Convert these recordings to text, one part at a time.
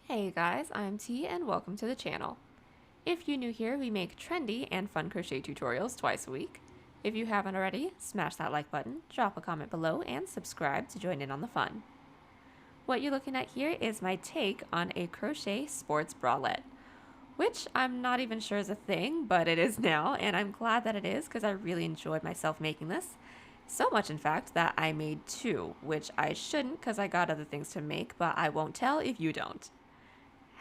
Hey guys, I'm T and welcome to the channel. If you're new here, we make trendy and fun crochet tutorials twice a week. If you haven't already, smash that like button, drop a comment below, and subscribe to join in on the fun. What you're looking at here is my take on a crochet sports bralette, which I'm not even sure is a thing, but it is now, and I'm glad that it is because I really enjoyed myself making this. So much, in fact, that I made two, which I shouldn't because I got other things to make, but I won't tell if you don't.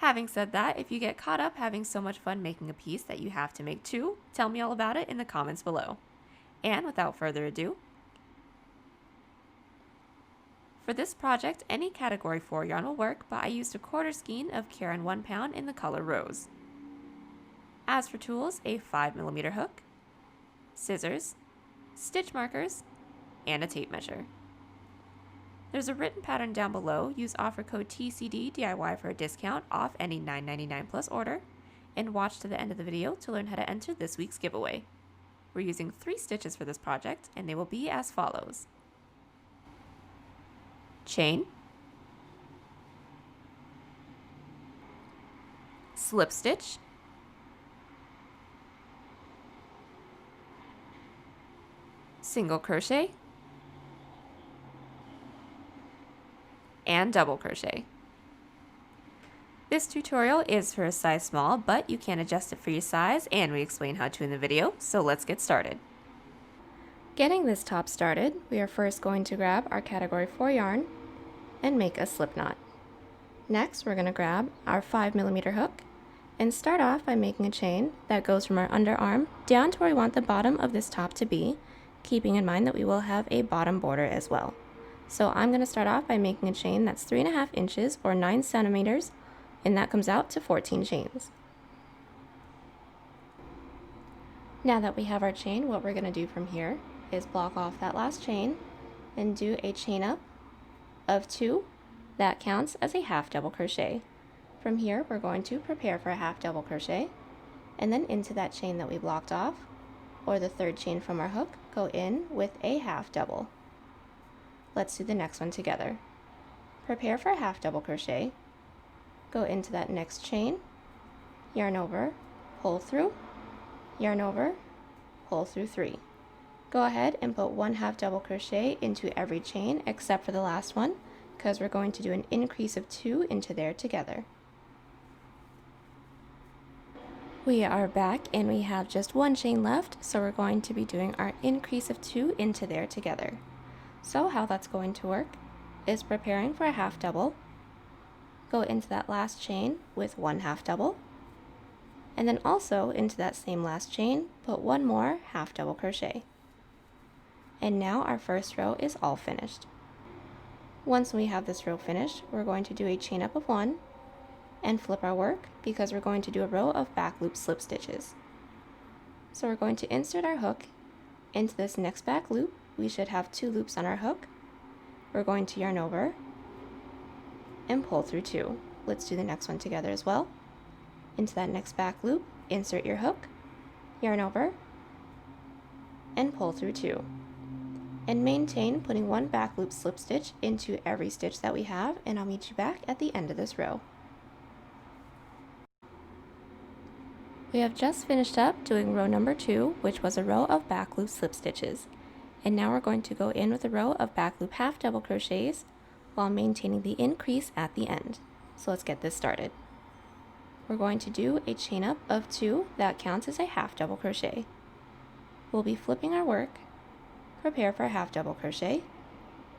Having said that, if you get caught up having so much fun making a piece that you have to make two, tell me all about it in the comments below. And without further ado, for this project, any category 4 yarn will work, but I used a quarter skein of Caron 1 pound in the color rose. As for tools, a 5mm hook, scissors, stitch markers, and a tape measure. There's a written pattern down below. Use offer code TCDDIY for a discount off any $9.99 plus order, and watch to the end of the video to learn how to enter this week's giveaway. We're using 3 stitches for this project, and they will be as follows: chain, slip stitch, single crochet, and double crochet. This tutorial is for a size small, but you can adjust it for your size, and we explain how to in the video, so let's get started. Getting this top started, we are first going to grab our category 4 yarn and make a slip knot. Next, we're going to grab our 5mm hook and start off by making a chain that goes from our underarm down to where we want the bottom of this top to be, keeping in mind that we will have a bottom border as well. So I'm going to start off by making a chain that's 3.5 inches or 9 centimeters, and that comes out to 14 chains. Now that we have our chain, what we're going to do from here is block off that last chain and do a chain up of 2. That counts as a half double crochet. From here, we're going to prepare for a half double crochet, and then into that chain that we blocked off, or the third chain from our hook, go in with a half double. Let's do the next one together. Prepare for a half double crochet, go into that next chain, yarn over, pull through, yarn over, pull through 3. Go ahead and put 1 half double crochet into every chain except for the last one, because we're going to do an increase of 2 into there together. We are back and we have just 1 chain left, so we're going to be doing our increase of 2 into there together. So how that's going to work is preparing for a half double, go into that last chain with 1 half double, and then also into that same last chain, put 1 more half double crochet. And now our first row is all finished. Once we have this row finished, we're going to do a chain up of 1 and flip our work because we're going to do a row of back loop slip stitches. So we're going to insert our hook into this next back loop. We should have 2 loops on our hook. We're going to yarn over and pull through 2. Let's do the next one together as well. Into that next back loop, insert your hook, yarn over, and pull through 2. And maintain putting 1 back loop slip stitch into every stitch that we have, and I'll meet you back at the end of this row. We have just finished up doing row number 2, which was a row of back loop slip stitches. And now we're going to go in with a row of back loop half double crochets while maintaining the increase at the end. So let's get this started. We're going to do a chain up of 2, that counts as a half double crochet. We'll be flipping our work, prepare for a half double crochet,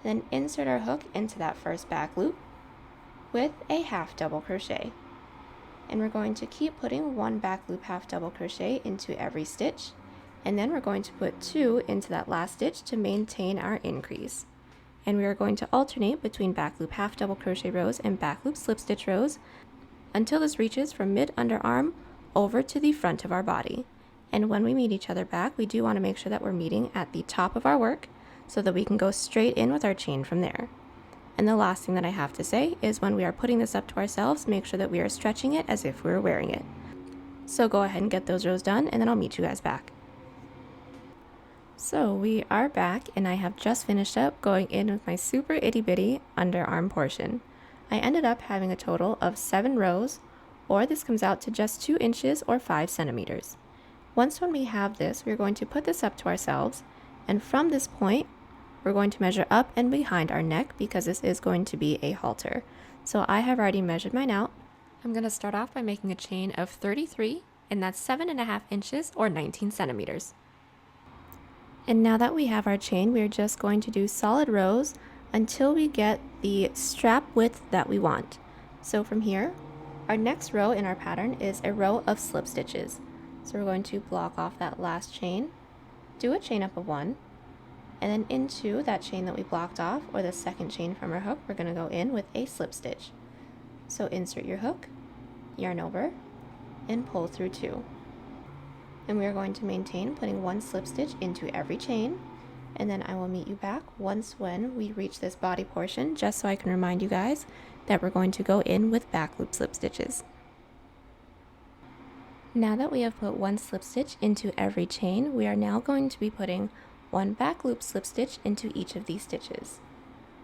then insert our hook into that first back loop with a half double crochet. And we're going to keep putting 1 back loop half double crochet into every stitch, and then we're going to put 2 into that last stitch to maintain our increase. And we are going to alternate between back loop half double crochet rows and back loop slip stitch rows until this reaches from mid underarm over to the front of our body. And when we meet each other back, we do want to make sure that we're meeting at the top of our work so that we can go straight in with our chain from there. And the last thing that I have to say is when we are putting this up to ourselves, make sure that we are stretching it as if we were wearing it. So go ahead and get those rows done, and then I'll meet you guys back. So we are back, and I have just finished up going in with my super itty bitty underarm portion. I ended up having a total of 7 rows, or this comes out to just 2 inches or 5 centimeters. Once when we have this, we're going to put this up to ourselves, and from this point, we're going to measure up and behind our neck because this is going to be a halter. So I have already measured mine out. I'm going to start off by making a chain of 33, and that's 7.5 inches or 19 centimeters. And now that we have our chain, we're just going to do solid rows until we get the strap width that we want. So from here, our next row in our pattern is a row of slip stitches. So we're going to block off that last chain, do a chain up of 1, and then into that chain that we blocked off, or the second chain from our hook, we're going to go in with a slip stitch. So insert your hook, yarn over, and pull through 2. And we are going to maintain putting 1 slip stitch into every chain, and then I will meet you back once when we reach this body portion, just so I can remind you guys that we're going to go in with back loop slip stitches. Now that we have put 1 slip stitch into every chain, we are now going to be putting 1 back loop slip stitch into each of these stitches.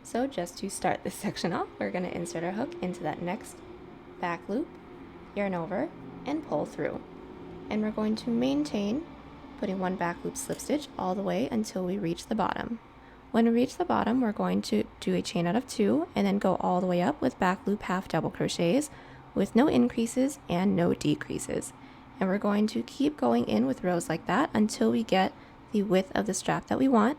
So just to start this section off, we're going to insert our hook into that next back loop, yarn over, and pull through. And we're going to maintain putting 1 back loop slip stitch all the way until we reach the bottom. When we reach the bottom, we're going to do a chain out of 2 and then go all the way up with back loop half double crochets with no increases and no decreases. And we're going to keep going in with rows like that until we get the width of the strap that we want.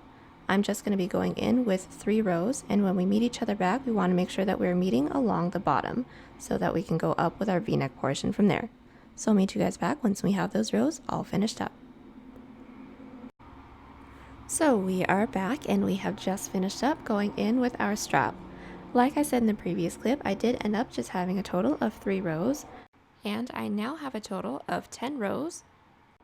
I'm just going to be going in with 3 rows, and when we meet each other back, we want to make sure that we're meeting along the bottom so that we can go up with our V-neck portion from there. So I'll meet you guys back once we have those rows all finished up. So we are back and we have just finished up going in with our strap. Like I said in the previous clip, I did end up just having a total of 3 rows, and I now have a total of 10 rows,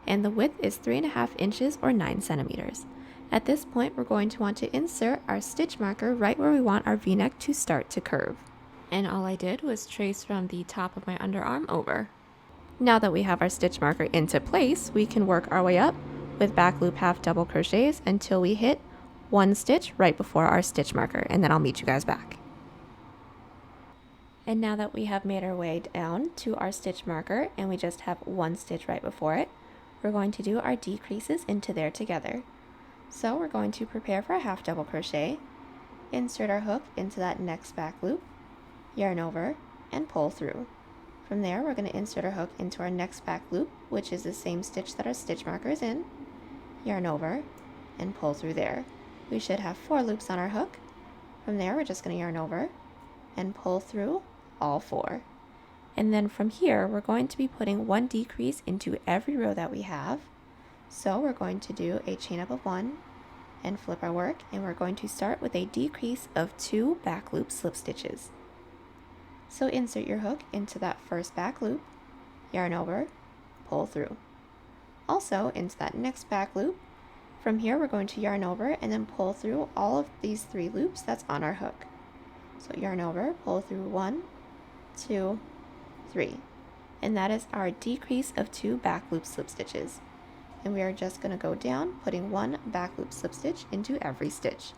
and the width is 3.5 inches or 9 centimeters. At this point, we're going to want to insert our stitch marker right where we want our V-neck to start to curve. And all I did was trace from the top of my underarm over. Now that we have our stitch marker into place, we can work our way up with back loop half double crochets until we hit 1 stitch right before our stitch marker, and then I'll meet you guys back. And now that we have made our way down to our stitch marker and we just have 1 stitch right before it, we're going to do our decreases into there together. So we're going to prepare for a half double crochet, insert our hook into that next back loop, yarn over, and pull through. From there, we're going to insert our hook into our next back loop, which is the same stitch that our stitch marker is in, yarn over, and pull through there. We should have 4 loops on our hook. From there, we're just going to yarn over and pull through all 4. And then from here, we're going to be putting 1 decrease into every row that we have. So we're going to do a chain up of 1 and flip our work, and we're going to start with a decrease of 2 back loop slip stitches. So insert your hook into that first back loop, yarn over, pull through. Also into that next back loop. From here, we're going to yarn over and then pull through all of these 3 loops that's on our hook. So yarn over, pull through 1, 2, 3. And that is our decrease of 2 back loop slip stitches. And we are just going to go down, putting 1 back loop slip stitch into every stitch.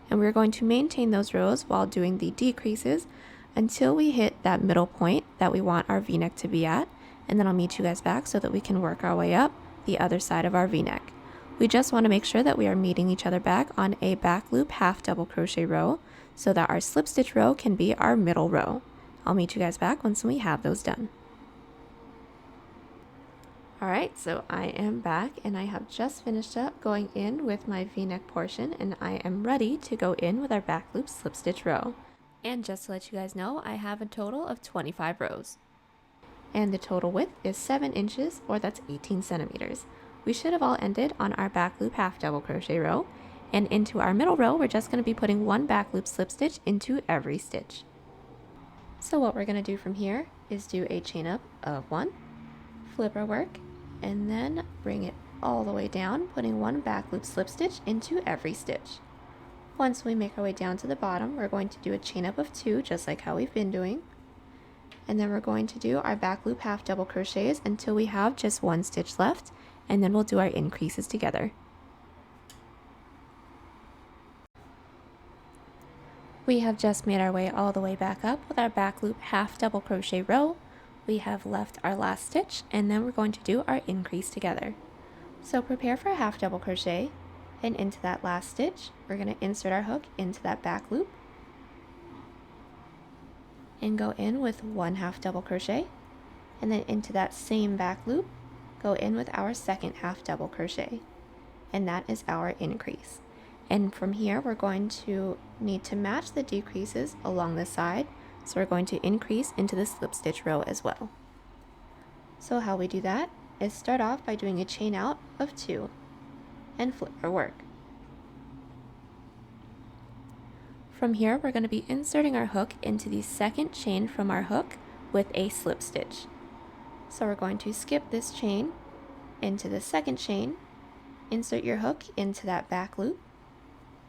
And we're going to maintain those rows while doing the decreases until we hit that middle point that we want our V-neck to be at, and then I'll meet you guys back so that we can work our way up the other side of our V-neck. We just want to make sure that we are meeting each other back on a back loop half double crochet row so that our slip stitch row can be our middle row. I'll meet you guys back once we have those done. Alright, so I am back and I have just finished up going in with my V-neck portion, and I am ready to go in with our back loop slip stitch row. And just to let you guys know, I have a total of 25 rows. And the total width is 7 inches, or that's 18 centimeters. We should have all ended on our back loop half double crochet row, and into our middle row we're just going to be putting 1 back loop slip stitch into every stitch. So what we're going to do from here is do a chain up of 1, flip our work, and then bring it all the way down, putting 1 back loop slip stitch into every stitch. Once we make our way down to the bottom, we're going to do a chain up of 2, just like how we've been doing. And then we're going to do our back loop half double crochets until we have just 1 stitch left, and then we'll do our increases together. We have just made our way all the way back up with our back loop half double crochet row. We have left our last stitch, and then we're going to do our increase together. So prepare for a half double crochet, and into that last stitch we're going to insert our hook into that back loop and go in with 1 half double crochet, and then into that same back loop go in with our second half double crochet, and that is our increase. And from here we're going to need to match the decreases along the side, so we're going to increase into the slip stitch row as well. So how we do that is start off by doing a chain out of 2 and flip our work. From here we're going to be inserting our hook into the second chain from our hook with a slip stitch. So we're going to skip this chain into the second chain, insert your hook into that back loop,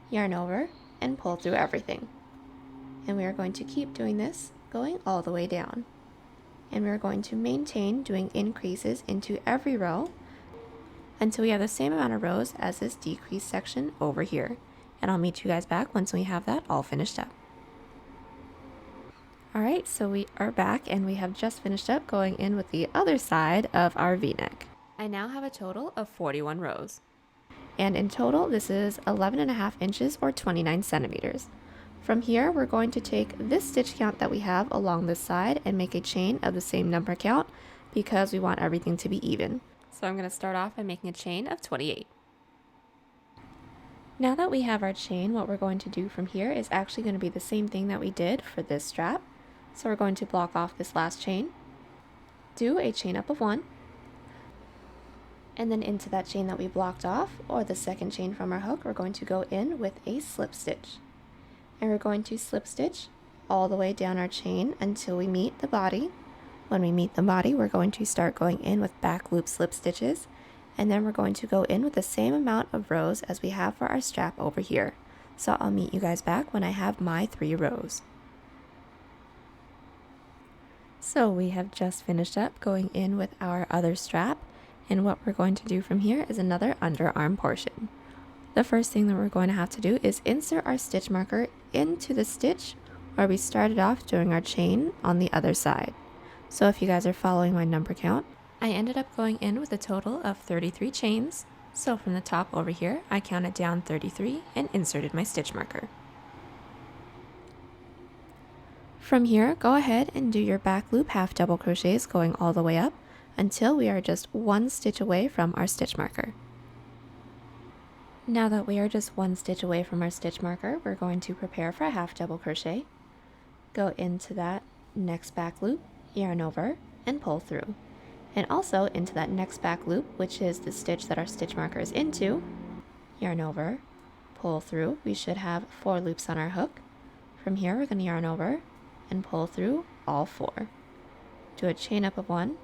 yarn over, and pull through everything. And we are going to keep doing this, going all the way down. And we're going to maintain doing increases into every row until we have the same amount of rows as this decrease section over here. And I'll meet you guys back once we have that all finished up. Alright, so we are back and we have just finished up going in with the other side of our V-neck. I now have a total of 41 rows. And in total, this is 11.5 inches or 29 centimeters. From here, we're going to take this stitch count that we have along this side and make a chain of the same number count because we want everything to be even. So I'm going to start off by making a chain of 28. Now that we have our chain, what we're going to do from here is actually going to be the same thing that we did for this strap. So we're going to block off this last chain, do a chain up of 1, and then into that chain that we blocked off, or the second chain from our hook, we're going to go in with a slip stitch. And we're going to slip stitch all the way down our chain until we meet the body. When we meet the body, we're going to start going in with back loop slip stitches, and then we're going to go in with the same amount of rows as we have for our strap over here. So I'll meet you guys back when I have my 3 rows. So we have just finished up going in with our other strap, and what we're going to do from here is another underarm portion. The first thing that we're going to have to do is insert our stitch marker into the stitch where we started off doing our chain on the other side. So if you guys are following my number count, I ended up going in with a total of 33 chains. So from the top over here, I counted down 33 and inserted my stitch marker. From here, go ahead and do your back loop half double crochets going all the way up until we are just 1 stitch away from our stitch marker. Now that we are just 1 stitch away from our stitch marker, we're going to prepare for a half double crochet. Go into that next back loop, yarn over, and pull through. And also into that next back loop, which is the stitch that our stitch marker is into, yarn over, pull through. We should have 4 loops on our hook. From here, we're going to yarn over and pull through all 4. Do a chain up of 1,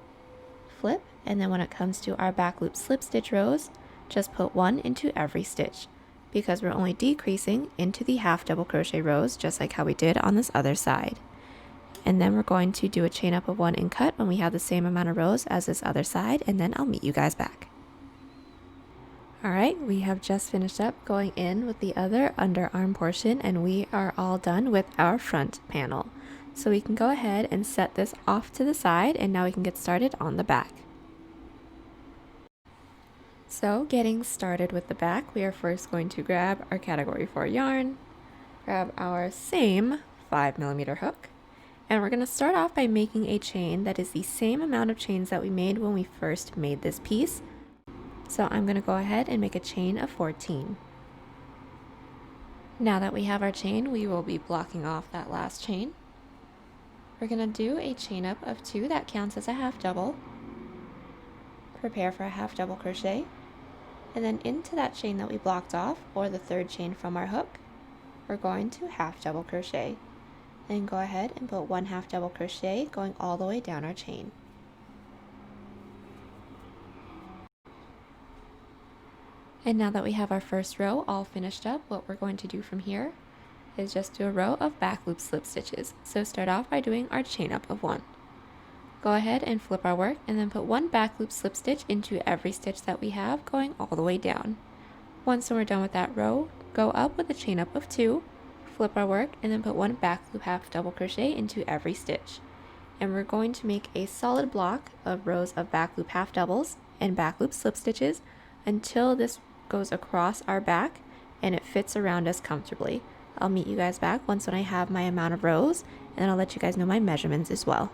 flip, and then when it comes to our back loop slip stitch rows, just put 1 into every stitch because we're only decreasing into the half double crochet rows just like how we did on this other side. And then we're going to do a chain up of 1 and cut when we have the same amount of rows as this other side, and then I'll meet you guys back. Alright, we have just finished up going in with the other underarm portion, and we are all done with our front panel. So we can go ahead and set this off to the side, and now we can get started on the back. So getting started with the back, we are first going to grab our category 4 yarn, grab our same 5mm hook, and we're going to start off by making a chain that is the same amount of chains that we made when we first made this piece. So I'm going to go ahead and make a chain of 14. Now that we have our chain, we will be blocking off that last chain. We're going to do a chain up of 2 that counts as a half double. Prepare for a half double crochet, and then into that chain that we blocked off, or the 3rd chain from our hook, we're going to half double crochet. Then go ahead and put 1 half double crochet going all the way down our chain. And now that we have our first row all finished up, what we're going to do from here is just do a row of back loop slip stitches. So start off by doing our chain up of 1. Go ahead and flip our work and then put 1 back loop slip stitch into every stitch that we have going all the way down. Once we're done with that row, go up with a chain up of 2, flip our work and then put one back loop half double crochet into every stitch. And we're going to make a solid block of rows of back loop half doubles and back loop slip stitches until this goes across our back and it fits around us comfortably. I'll meet you guys back once when I have my amount of rows, and then I'll let you guys know my measurements as well.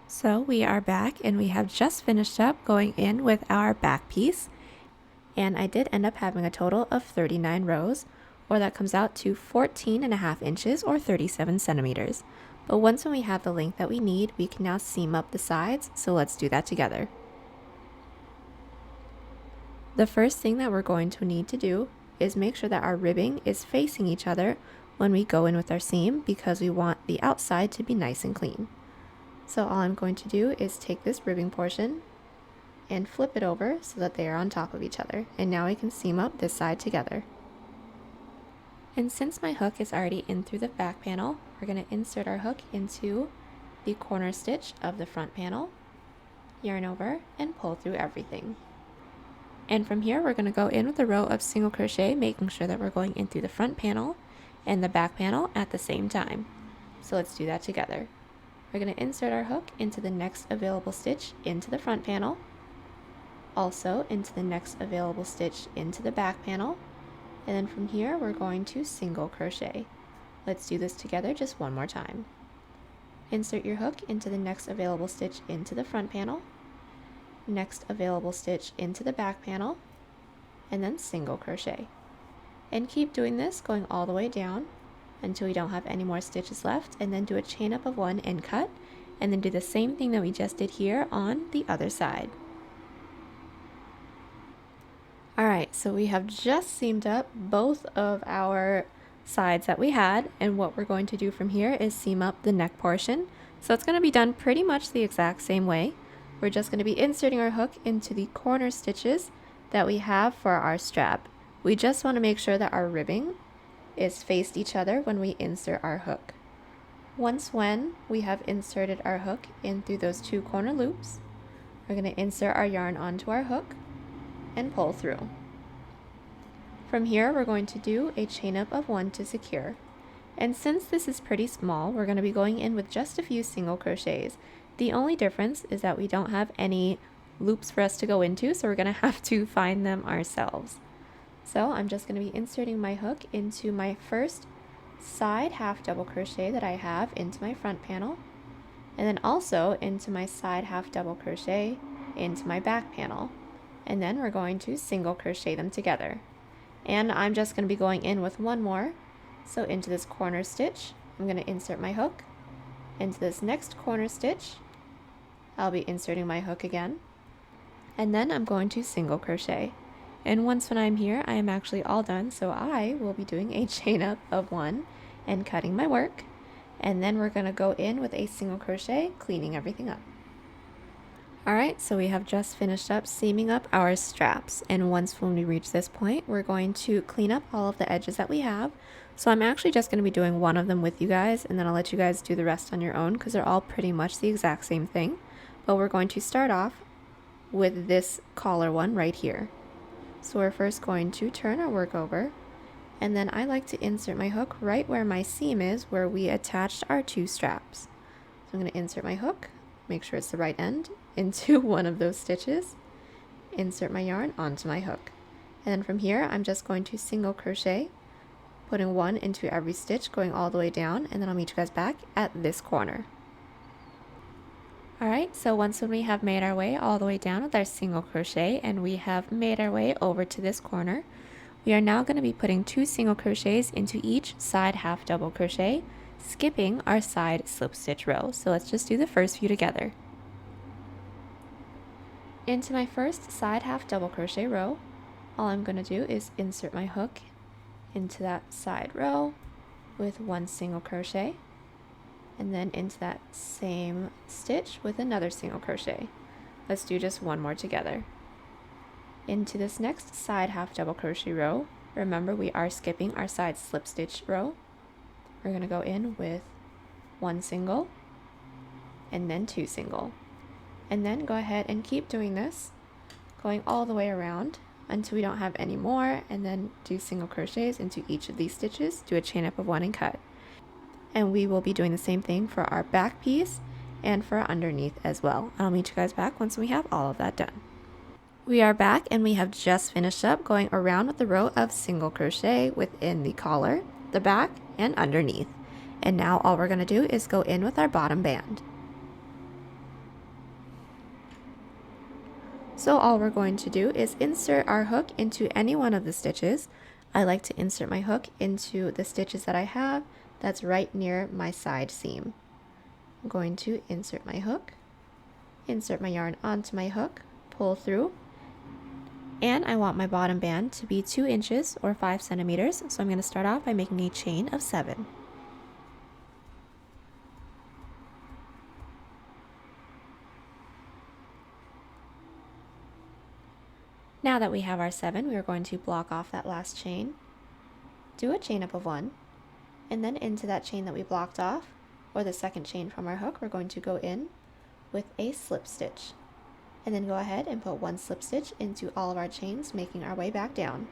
So we are back and we have just finished up going in with our back piece, and I did end up having a total of 39 rows, or that comes out to 14.5 inches or 37 centimeters. But once when we have the length that we need, we can now seam up the sides, so let's do that together. The first thing that we're going to need to do is make sure that our ribbing is facing each other when we go in with our seam, because we want the outside to be nice and clean. So all I'm going to do is take this ribbing portion and flip it over so that they are on top of each other. And now we can seam up this side together. And since my hook is already in through the back panel, we're going to insert our hook into the corner stitch of the front panel, yarn over, and pull through everything. And from here, we're going to go in with a row of single crochet, making sure that we're going in through the front panel and the back panel at the same time. So let's do that together. We're going to insert our hook into the next available stitch into the front panel, also into the next available stitch into the back panel, and then from here we're going to single crochet. Let's do this together just one more time. Insert your hook into the next available stitch into the front panel, next available stitch into the back panel, and then single crochet. And keep doing this, going all the way down until we don't have any more stitches left, and then do a chain up of one and cut, and then do the same thing that we just did here on the other side. Alright, so we have just seamed up both of our sides that we had, and what we're going to do from here is seam up the neck portion. So it's going to be done pretty much the exact same way. We're just going to be inserting our hook into the corner stitches that we have for our strap. We just want to make sure that our ribbing is faced each other when we insert our hook. Once when we have inserted our hook in through those two corner loops, we're going to insert our yarn onto our hook and pull through. From here, we're going to do a chain up of one to secure. And since this is pretty small, we're going to be going in with just a few single crochets. The only difference is that we don't have any loops for us to go into, so we're going to have to find them ourselves. So I'm just going to be inserting my hook into my first side half double crochet that I have into my front panel, and then also into my side half double crochet into my back panel. And then we're going to single crochet them together. And I'm just going to be going in with one more. So into this corner stitch, I'm going to insert my hook. Into this next corner stitch, I'll be inserting my hook again. And then I'm going to single crochet. And once when I'm here, I am actually all done. So I will be doing a chain up of one and cutting my work. And then we're going to go in with a single crochet, cleaning everything up. Alright, so we have just finished up seaming up our straps, and once when we reach this point, we're going to clean up all of the edges that we have. So I'm actually just going to be doing one of them with you guys, and then I'll let you guys do the rest on your own because they're all pretty much the exact same thing. But we're going to start off with this collar one right here. So we're first going to turn our work over, and then I like to insert my hook right where my seam is, where we attached our two straps. So I'm going to insert my hook, make sure it's the right end, into one of those stitches, insert my yarn onto my hook, and then from here I'm just going to single crochet, putting one into every stitch, going all the way down, and then I'll meet you guys back at this corner. Alright, so once when we have made our way all the way down with our single crochet and we have made our way over to this corner, we are now going to be putting 2 single crochets into each side half double crochet, skipping our side slip stitch row. So let's just do the first few together. Into my first side half double crochet row, all I'm going to do is insert my hook into that side row with 1 single crochet, and then into that same stitch with another single crochet. Let's do just one more together. Into this next side half double crochet row, remember we are skipping our side slip stitch row. We're going to go in with 1 single and then 2 single. And then go ahead and keep doing this, going all the way around until we don't have any more, and then do single crochets into each of these stitches, do a chain up of 1 and cut. And we will be doing the same thing for our back piece and for our underneath as well. I'll meet you guys back once we have all of that done. We are back and we have just finished up going around with the row of single crochet within the collar, the back, and underneath. And now all we're going to do is go in with our bottom band. So all we're going to do is insert our hook into any one of the stitches. I like to insert my hook into the stitches that I have that's right near my side seam. I'm going to insert my hook, insert my yarn onto my hook, pull through, and I want my bottom band to be 2 inches or 5 centimeters, so I'm going to start off by making a chain of 7. Now that we have our 7, we are going to block off that last chain, do a chain up of 1, and then into that chain that we blocked off, or the second chain from our hook, we're going to go in with a slip stitch. And then go ahead and put 1 slip stitch into all of our chains, making our way back down.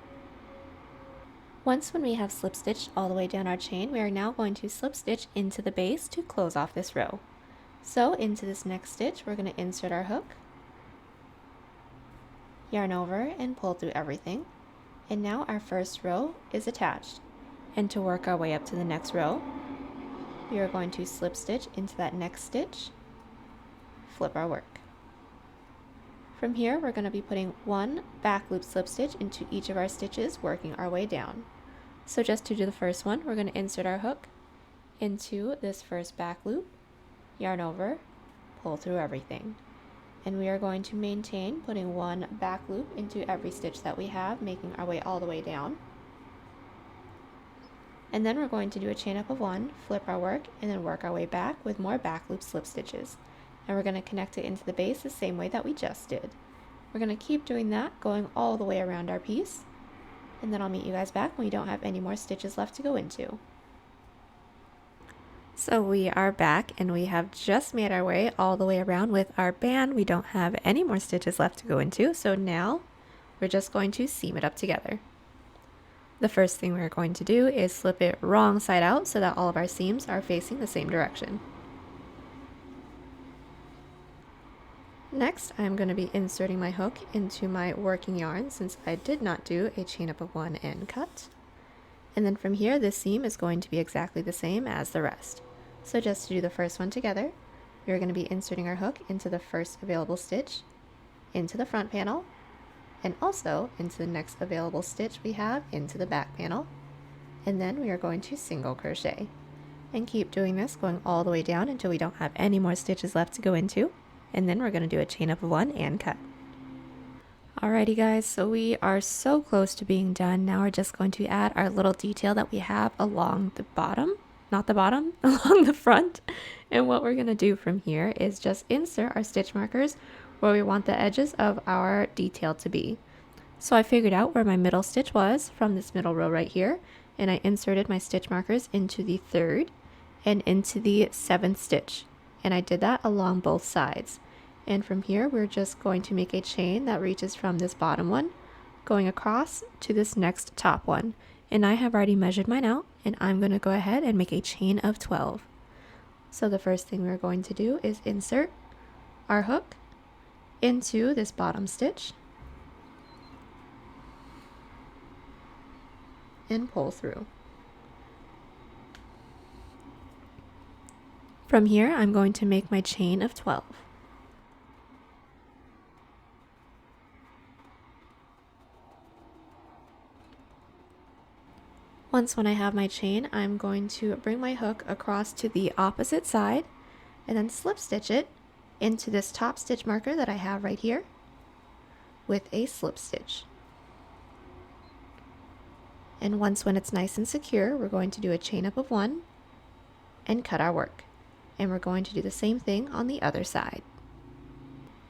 Once when we have slip stitched all the way down our chain, we are now going to slip stitch into the base to close off this row. So into this next stitch, we're going to insert our hook, yarn over and pull through everything, and now our first row is attached. And to work our way up to the next row, we are going to slip stitch into that next stitch, flip our work. From here, we're going to be putting 1 back loop slip stitch into each of our stitches, working our way down. So just to do the first one, we're going to insert our hook into this first back loop, yarn over, pull through everything. And we are going to maintain putting 1 back loop into every stitch that we have, making our way all the way down. And then we're going to do a chain up of 1, flip our work, and then work our way back with more back loop slip stitches. And we're going to connect it into the base the same way that we just did. We're going to keep doing that, going all the way around our piece, and then I'll meet you guys back when we don't have any more stitches left to go into. So we are back and we have just made our way all the way around with our band. We don't have any more stitches left to go into, so now we're just going to seam it up together. The first thing we're going to do is slip it wrong side out so that all of our seams are facing the same direction. Next, I'm going to be inserting my hook into my working yarn since I did not do a chain up of 1 and cut. And then from here, this seam is going to be exactly the same as the rest. So just to do the first one together, we're going to be inserting our hook into the first available stitch, into the front panel, and also into the next available stitch we have into the back panel. And then we are going to single crochet. And keep doing this, going all the way down until we don't have any more stitches left to go into. And then we're going to do a chain up of 1 and cut. Alrighty guys, so we are so close to being done. Now we're just going to add our little detail that we have along the bottom, not the bottom, along the front. And what we're going to do from here is just insert our stitch markers where we want the edges of our detail to be. So I figured out where my middle stitch was from this middle row right here, and I inserted my stitch markers into the 3rd and into the 7th stitch. And I did that along both sides. And from here, we're just going to make a chain that reaches from this bottom one, going across to this next top one. And I have already measured mine out, and I'm going to go ahead and make a chain of 12. So the first thing we're going to do is insert our hook into this bottom stitch and pull through. From here, I'm going to make my chain of 12. Once when I have my chain, I'm going to bring my hook across to the opposite side and then slip stitch it into this top stitch marker that I have right here with a slip stitch. And once when it's nice and secure, we're going to do a chain up of 1 and cut our work. And we're going to do the same thing on the other side.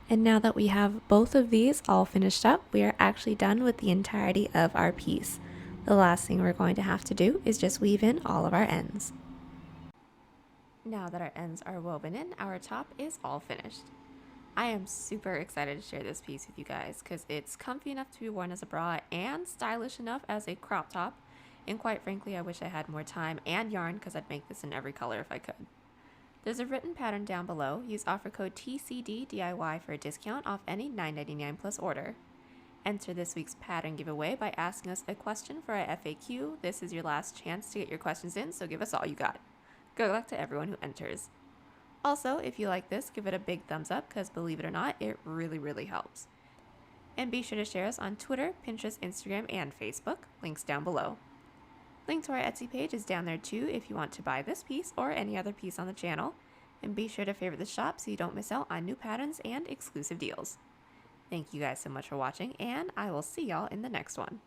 And now that we have both of these all finished up, we are actually done with the entirety of our piece. The last thing we're going to have to do is just weave in all of our ends. Now that our ends are woven in, our top is all finished. I am super excited to share this piece with you guys because it's comfy enough to be worn as a bra and stylish enough as a crop top. And quite frankly, I wish I had more time and yarn because I'd make this in every color if I could. There's a written pattern down below. Use offer code TCDDIY for a discount off any $9.99 plus order. Enter this week's pattern giveaway by asking us a question for our FAQ. This is your last chance to get your questions in, so give us all you got. Good luck to everyone who enters. Also, if you like this, give it a big thumbs up because believe it or not, it really helps. And be sure to share us on Twitter, Pinterest, Instagram, and Facebook. Links down below. Link to our Etsy page is down there too if you want to buy this piece or any other piece on the channel. And be sure to favorite the shop so you don't miss out on new patterns and exclusive deals. Thank you guys so much for watching, and I will see y'all in the next one.